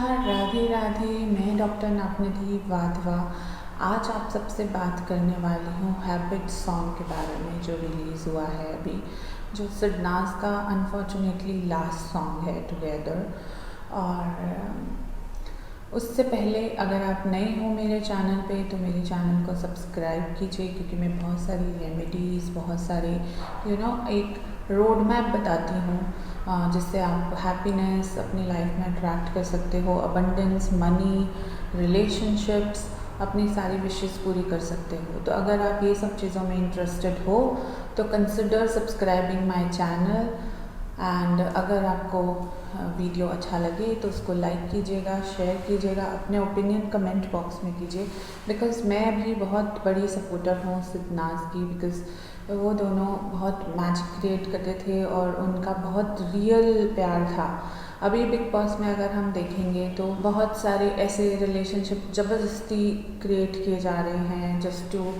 नमस्कार, राधे राधे। मैं डॉक्टर नवनिधि वाधवा आज आप सबसे बात करने वाली हूँ हैबिट सॉन्ग के बारे में, जो रिलीज़ हुआ है अभी, जो सिडनाज का अनफॉर्चुनेटली लास्ट सॉन्ग है टुगेदर। और उससे पहले अगर आप नए हो मेरे चैनल पे तो मेरे चैनल को सब्सक्राइब कीजिए, क्योंकि मैं बहुत सारी रेमेडीज़, बहुत सारे एक रोड मैप बताती हूँ जिससे आप हैप्पीनेस अपनी लाइफ में अट्रैक्ट कर सकते हो, अबंडेंस, मनी, रिलेशनशिप्स, अपनी सारी विशेस पूरी कर सकते हो। तो अगर आप ये सब चीज़ों में इंटरेस्टेड हो तो consider subscribing my channel. And अगर आपको वीडियो अच्छा लगे तो उसको लाइक कीजिएगा, शेयर कीजिएगा, अपने ओपिनियन कमेंट बॉक्स में कीजिए। बिकॉज़ मैं भी बहुत बड़ी सपोर्टर हूँ सिडनाज की, बिकॉज़ वो दोनों बहुत मैजिक क्रिएट करते थे और उनका बहुत रियल प्यार था। अभी बिग बॉस में अगर हम देखेंगे तो बहुत सारे ऐसे रिलेशनशिप ज़बरदस्ती क्रिएट किए जा रहे हैं just to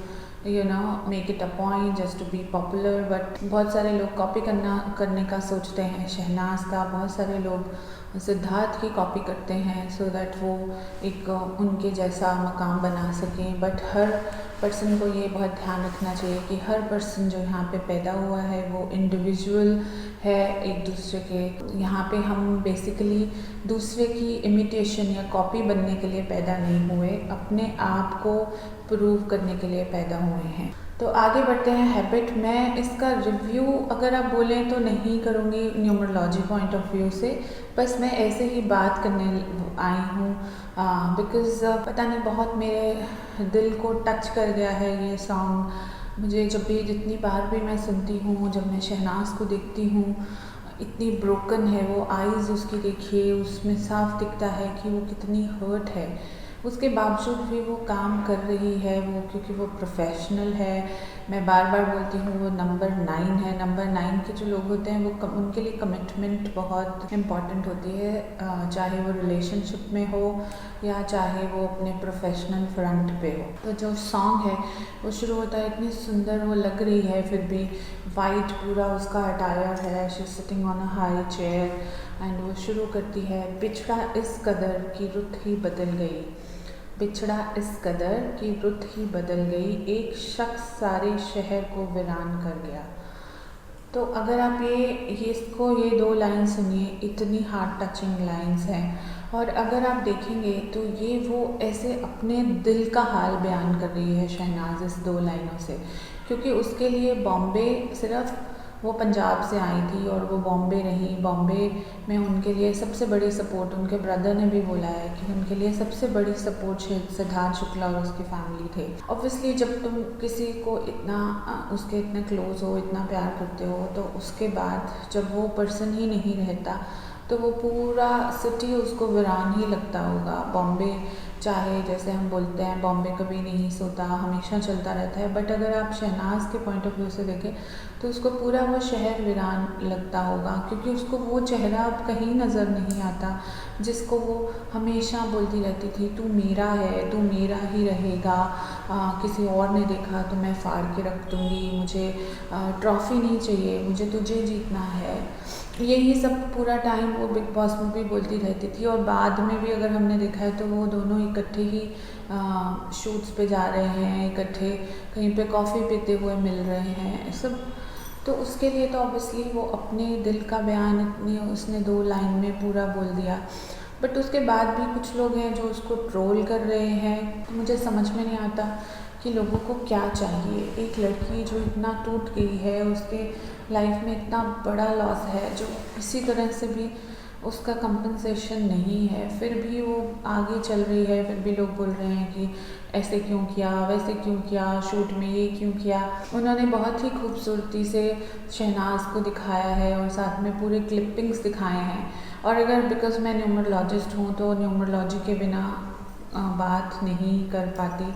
make it a point, just to be popular. But बहुत सारे लोग कॉपी करने का सोचते हैं शहनाज का, बहुत सारे लोग सिद्धार्थ की कॉपी करते हैं सो दैट वो एक उनके जैसा मकाम बना सकें। बट हर पर्सन को ये बहुत ध्यान रखना चाहिए कि हर पर्सन जो यहाँ पे पैदा हुआ है वो इंडिविजुअल है एक दूसरे के। यहाँ पे हम बेसिकली दूसरे की इमिटेशन या कॉपी बनने के लिए पैदा नहीं हुए, अपने आप को प्रूव करने के लिए पैदा हुए हैं। तो आगे बढ़ते हैं हैबिट। मैं इसका रिव्यू अगर आप बोलें तो नहीं करूँगी न्यूमरोलॉजी पॉइंट ऑफ व्यू से, बस मैं ऐसे ही बात करने आई हूँ बिकॉज़ पता नहीं बहुत मेरे दिल को टच कर गया है ये सॉन्ग। मुझे जब भी जितनी बार भी मैं सुनती हूँ, जब मैं शहनाज को देखती हूँ, इतनी ब्रोकन है वो, आईज़ उसकी देखिए, उसमें साफ दिखता है कि वो कितनी हर्ट है। उसके बावजूद भी वो काम कर रही है, वो क्योंकि वो प्रोफेशनल है। मैं बार बार बोलती हूँ वो नंबर 9 है। नंबर 9 के जो लोग होते हैं वो उनके लिए कमिटमेंट बहुत इम्पॉर्टेंट होती है, चाहे वो रिलेशनशिप में हो या चाहे वो अपने प्रोफेशनल फ्रंट पे हो। तो जो सॉन्ग है वो शुरू होता है, इतनी सुंदर वो लग रही है, फिर भी वाइट पूरा उसका अटायर है, she sitting on a high chair and वो शुरू करती है, बिछड़ा इस कदर की रुत ही बदल गई, बिछड़ा इस कदर की रुत ही बदल गई, एक शख्स सारे शहर को वीरान कर गया। तो अगर आप ये 2 लाइन सुनिए, इतनी हार्ट टचिंग लाइंस हैं। और अगर आप देखेंगे तो ये वो ऐसे अपने दिल का हाल बयान कर रही है शहनाज इस 2 लाइनों से, क्योंकि उसके लिए बॉम्बे, सिर्फ वो पंजाब से आई थी और वो बॉम्बे रही। बॉम्बे में उनके लिए सबसे बड़ी सपोर्ट, उनके ब्रदर ने भी बोला है कि उनके लिए सबसे बड़ी सपोर्ट सिद्धार्थ शुक्ला और उसकी फैमिली थे। ऑब्वियसली जब तुम किसी को इतना उसके इतने क्लोज हो, इतना प्यार करते हो, तो उसके बाद जब वो पर्सन ही नहीं रहता तो वो पूरा सिटी उसको वीरान ही लगता होगा। बॉम्बे, चाहे जैसे हम बोलते हैं बॉम्बे कभी नहीं सोता, हमेशा चलता रहता है, बट अगर आप शहनाज के पॉइंट ऑफ व्यू से देखें तो उसको पूरा वो शहर वीरान लगता होगा, क्योंकि उसको वो चेहरा अब कहीं नज़र नहीं आता जिसको वो हमेशा बोलती रहती थी, तू मेरा है, तू मेरा ही रहेगा, किसी और ने देखा तो मैं फाड़ के रख दूँगी, मुझे ट्रॉफ़ी नहीं चाहिए, मुझे तुझे जीतना है। यही सब पूरा टाइम वो बिग बॉस में भी बोलती रहती थी। और बाद में भी अगर हमने देखा है तो वो दोनों इकट्ठे ही शूट्स पे जा रहे हैं, इकट्ठे कहीं पे कॉफ़ी पीते हुए मिल रहे हैं सब। तो उसके लिए तो ऑब्वियसली वो अपने दिल का बयान इतनी उसने 2 लाइन में पूरा बोल दिया। बट उसके बाद भी कुछ लोग हैं जो उसको ट्रोल कर रहे हैं। तो मुझे समझ में नहीं आता कि लोगों को क्या चाहिए। एक लड़की जो इतना टूट गई है, उसके लाइफ में इतना बड़ा लॉस है जो किसी तरह से भी उसका कंपनसेशन नहीं है, फिर भी वो आगे चल रही है। फिर भी लोग बोल रहे हैं कि ऐसे क्यों किया, वैसे क्यों किया, शूट में ये क्यों किया। उन्होंने बहुत ही खूबसूरती से शहनाज को दिखाया है और साथ में पूरे क्लिपिंग्स दिखाए हैं। और अगर बिकॉज़ मैं न्यूमरोलॉजिस्ट हूँ तो न्यूमरोलॉजी के बिना बात नहीं कर पाती।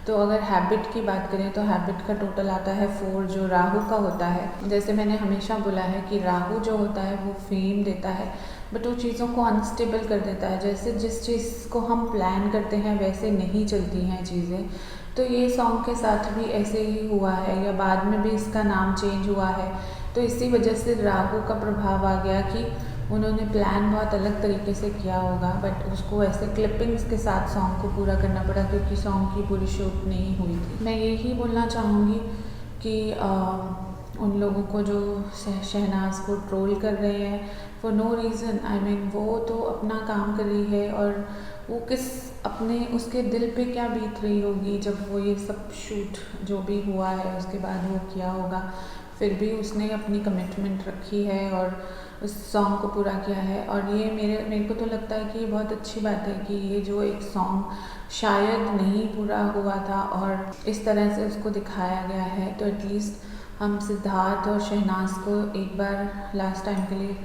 तो अगर हैबिट की बात करें तो हैबिट का टोटल आता है 4, जो राहु का होता है। जैसे मैंने हमेशा बोला है कि राहु जो होता है वो फेम देता है, बट वो चीज़ों को अनस्टेबल कर देता है। जैसे जिस चीज़ को हम प्लान करते हैं वैसे नहीं चलती हैं चीज़ें। तो ये सॉन्ग के साथ भी ऐसे ही हुआ है, या बाद में भी इसका नाम चेंज हुआ है। तो इसी वजह से राहु का प्रभाव आ गया कि उन्होंने प्लान बहुत अलग तरीके से किया होगा, बट उसको ऐसे क्लिपिंग्स के साथ सॉन्ग को पूरा करना पड़ा क्योंकि सॉन्ग की पूरी शूट नहीं हुई थी। मैं यही बोलना चाहूँगी कि उन लोगों को जो शहनाज को ट्रोल कर रहे हैं for no reason, I mean वो तो अपना काम कर रही है, और वो अपने उसके दिल पे क्या बीत रही होगी जब वो ये सब शूट जो भी हुआ है उसके बाद वो किया होगा। फिर भी उसने अपनी कमिटमेंट रखी है और उस सॉन्ग को पूरा किया है। और ये मेरे को तो लगता है कि ये बहुत अच्छी बात है कि ये जो एक सॉन्ग शायद नहीं पूरा हुआ था और इस तरह से उसको दिखाया गया है, तो एटलीस्ट हम सिद्धार्थ और शहनाज को एक बार लास्ट टाइम के लिए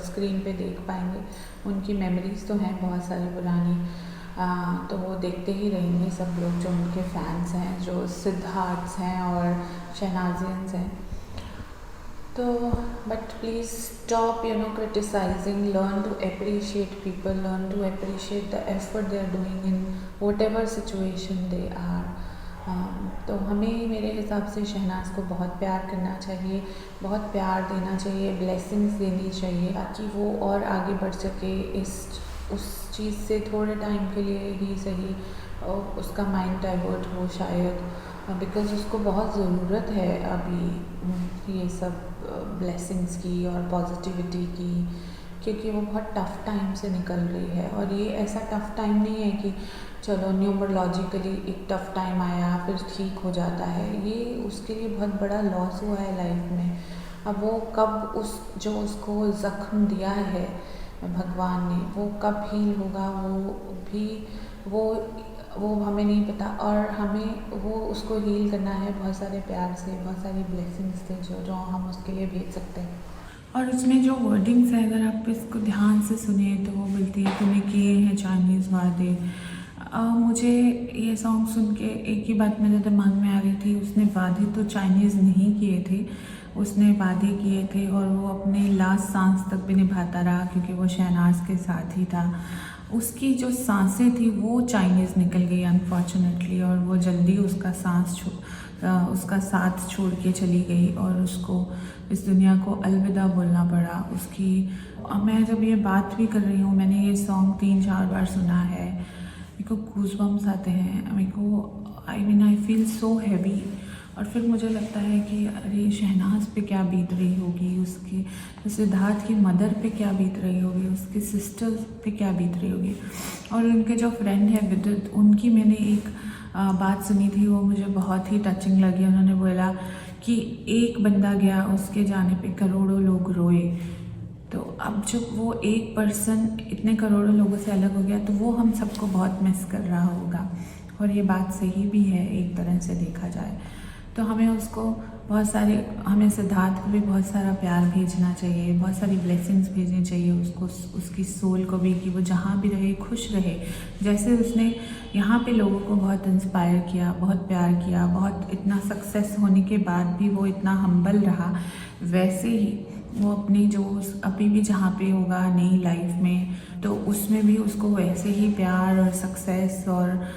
स्क्रीन पे देख पाएंगे। उनकी मेमोरीज़ तो हैं बहुत सारी पुरानी, तो वो देखते ही रहेंगे सब लोग जो उनके फैंस हैं, जो सिद्धार्थ हैं और शहनाजियंस हैं। तो but please stop criticising, learn to appreciate people, learn to appreciate the effort they are doing in whatever situation they are. तो हमें मेरे हिसाब से शहनाज को बहुत प्यार करना चाहिए, बहुत प्यार देना चाहिए, ब्लेसिंग्स देनी चाहिए ताकि वो और आगे बढ़ सके उस चीज़ से थोड़े टाइम के लिए ही सही, उसका माइंड डाइवर्ट हो शायद, बिकॉज़ उसको बहुत ज़रूरत है अभी ये सब ब्लेसिंग्स की और पॉजिटिविटी की, क्योंकि वो बहुत टफ़ टाइम से निकल रही है। और ये ऐसा टफ़ टाइम नहीं है कि चलो न्यूमरोलॉजिकली एक टफ़ टाइम आया फिर ठीक हो जाता है, ये उसके लिए बहुत बड़ा लॉस हुआ है लाइफ में। अब वो कब जो उसको ज़ख्म दिया है भगवान ने, वो कब हील होगा वो हमें नहीं पता, और हमें वो उसको हील करना है बहुत सारे प्यार से, बहुत सारी ब्लेसिंग्स से जो हम उसके लिए भेज सकते हैं। और उसमें जो वर्डिंग्स है अगर आप इसको ध्यान से सुने तो वो मिलती है, तूने किए हैं चाइनीज़ वादे। मुझे ये सॉन्ग सुन के एक ही बात मेरे दिमाग में आ रही थी, उसने वादे तो चाइनीज़ नहीं किए थे, उसने वादे किए थे और वो अपने लास्ट सांस तक भी निभाता रहा क्योंकि वो शहनाज के साथ ही था। उसकी जो सांसें थी वो चाइनीज़ निकल गई अनफॉर्चुनेटली, और वो जल्दी उसका उसका साथ छोड़ के चली गई और उसको इस दुनिया को अलविदा बोलना पड़ा। मैं जब ये बात भी कर रही हूँ, मैंने ये सॉन्ग 3-4 बार सुना है, मेरे को गूज़बम्स आते हैं, मेरे को आई फील सो हैवी। और फिर मुझे लगता है कि अरे शहनाज पे क्या बीत रही होगी, उसके सिद्धार्थ की मदर पे क्या बीत रही होगी, उसके सिस्टर्स पे क्या बीत रही होगी। और उनके जो फ्रेंड है विद्युत, उनकी मैंने एक बात सुनी थी, वो मुझे बहुत ही टचिंग लगी। उन्होंने बोला कि एक बंदा गया, उसके जाने पे करोड़ों लोग रोए। तो अब जब वो एक पर्सन इतने करोड़ों लोगों से अलग हो गया तो वो हम सबको बहुत मिस कर रहा होगा। और ये बात सही भी है एक तरह से देखा जाए तो। हमें सिद्धार्थ को भी बहुत सारा प्यार भेजना चाहिए, बहुत सारी ब्लेसिंग्स भेजनी चाहिए उसको, उसकी सोल को भी, कि वो जहाँ भी रहे खुश रहे। जैसे उसने यहाँ पे लोगों को बहुत इंस्पायर किया, बहुत प्यार किया, बहुत इतना सक्सेस होने के बाद भी वो इतना हम्बल रहा, वैसे ही वो अपनी जो अभी भी जहाँ पे होगा नई लाइफ में, तो उसमें भी उसको वैसे ही प्यार और सक्सेस और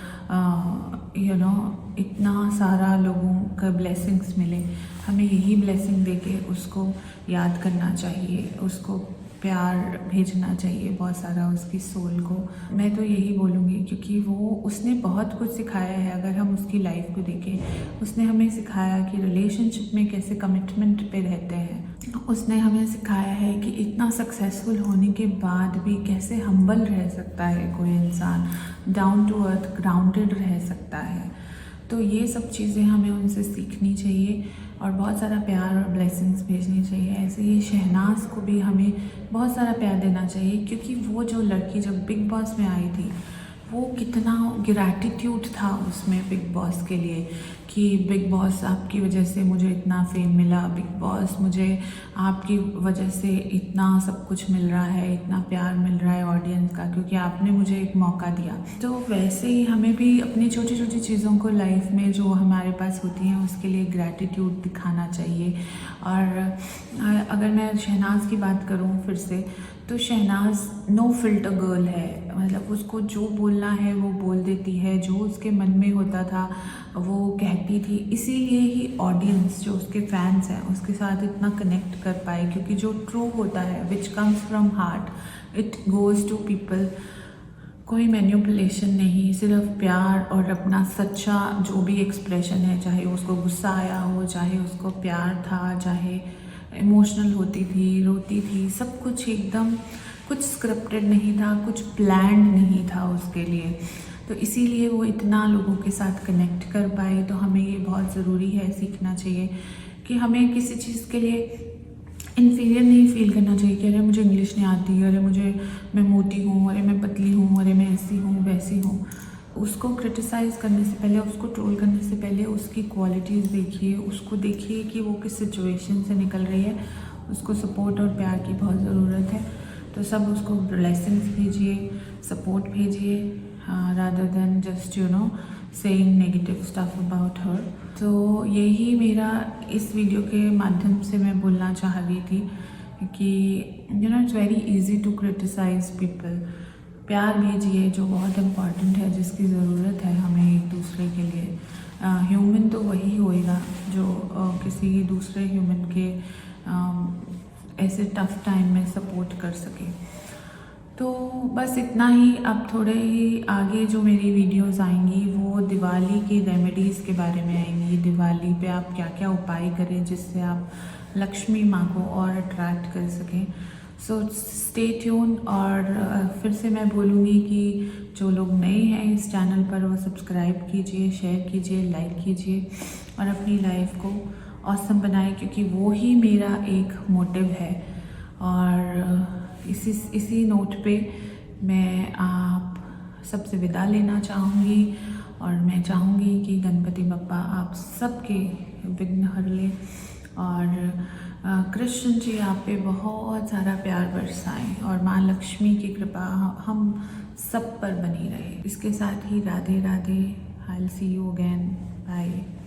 इतना सारा लोगों का ब्लेसिंग्स मिले। हमें यही ब्लेसिंग देके उसको याद करना चाहिए, उसको प्यार भेजना चाहिए बहुत सारा उसकी सोल को। मैं तो यही बोलूँगी क्योंकि उसने बहुत कुछ सिखाया है। अगर हम उसकी लाइफ को देखें, उसने हमें सिखाया कि रिलेशनशिप में कैसे कमिटमेंट पे रहते हैं। उसने हमें सिखाया है कि इतना सक्सेसफुल होने के बाद भी कैसे हम्बल रह सकता है कोई इंसान, डाउन टू अर्थ ग्राउंडेड रह सकता है। तो ये सब चीज़ें हमें उनसे सीखनी चाहिए और बहुत सारा प्यार और ब्लेसिंग्स भेजनी चाहिए। ऐसे ही शहनाज को भी हमें बहुत सारा प्यार देना चाहिए, क्योंकि वो जो लड़की जब बिग बॉस में आई थी, वो कितना ग्रैटिट्यूड था उसमें बिग बॉस के लिए, कि बिग बॉस आपकी वजह से मुझे इतना फेम मिला, बिग बॉस मुझे आपकी वजह से इतना सब कुछ मिल रहा है, इतना प्यार मिल रहा है ऑडियंस का, क्योंकि आपने मुझे एक मौका दिया। तो वैसे ही हमें भी अपनी छोटी छोटी चीज़ों को लाइफ में जो हमारे पास होती हैं उसके लिए ग्रैटिट्यूड दिखाना चाहिए। और अगर मैं शहनाज की बात करूँ फिर से, तो शहनाज नो फिल्टर गर्ल है, मतलब उसको जो बोलना है वो बोल देती है, जो उसके मन में होता था वो कहती थी। इसीलिए ही ऑडियंस जो उसके फैंस हैं उसके साथ इतना कनेक्ट कर पाए, क्योंकि जो ट्रू होता है which comes from heart it goes to people. कोई मैन्युपुलेशन नहीं, सिर्फ प्यार और अपना सच्चा जो भी एक्सप्रेशन है, चाहे उसको गुस्सा आया हो, चाहे उसको प्यार था, चाहे इमोशनल होती थी, रोती थी, सब कुछ एकदम, कुछ स्क्रिप्टेड नहीं था, कुछ प्लान्ड नहीं था उसके लिए। तो इसीलिए वो इतना लोगों के साथ कनेक्ट कर पाए। तो हमें ये बहुत ज़रूरी है, सीखना चाहिए कि हमें किसी चीज़ के लिए इन्फीरियर नहीं फील करना चाहिए कि अरे मुझे इंग्लिश नहीं आती, अरे मैं मोटी हूँ, अरे मैं पतली हूँ, अरे मैं ऐसी हूँ वैसी हूँ। उसको क्रिटिसाइज़ करने से पहले, उसको ट्रोल करने से पहले उसकी क्वालिटीज़ देखिए, उसको देखिए कि वो किस सिचुएशन से निकल रही है। उसको सपोर्ट और प्यार की बहुत ज़रूरत है। तो सब उसको ब्लेसिंग्स भेजिए, सपोर्ट भेजिए, rather than just saying negative stuff about her. तो यही मेरा इस वीडियो के माध्यम से मैं बोलना चाह रही थी कि it's very easy to criticise people. प्यार भेजिए जो बहुत इम्पॉर्टेंट है, जिसकी ज़रूरत है हमें एक दूसरे के लिए। ह्यूमन तो वही होएगा जो किसी दूसरे ह्यूमन के ऐसे टफ टाइम में सपोर्ट कर सके। तो बस इतना ही। अब थोड़े ही आगे जो मेरी वीडियोस आएंगी वो दिवाली की रेमेडीज़ के बारे में आएंगी। दिवाली पे आप क्या क्या उपाय करें जिससे आप लक्ष्मी माँ को और अट्रैक्ट कर सकें। So stay tune. और फिर से मैं बोलूँगी कि जो लोग नए हैं इस चैनल पर वो सब्सक्राइब कीजिए, शेयर कीजिए, लाइक कीजिए और अपनी लाइफ को ऑसम बनाएं, क्योंकि वो ही मेरा एक मोटिव है। और इसी नोट पे मैं आप सबसे विदा लेना चाहूँगी और मैं चाहूँगी कि गणपति बप्पा आप सबके विघ्न हर ले और कृष्ण जी आप पे बहुत सारा प्यार बरसाएं और माँ लक्ष्मी की कृपा हम सब पर बनी रहे। इसके साथ ही Radhe Radhe. I will see you again. Bye.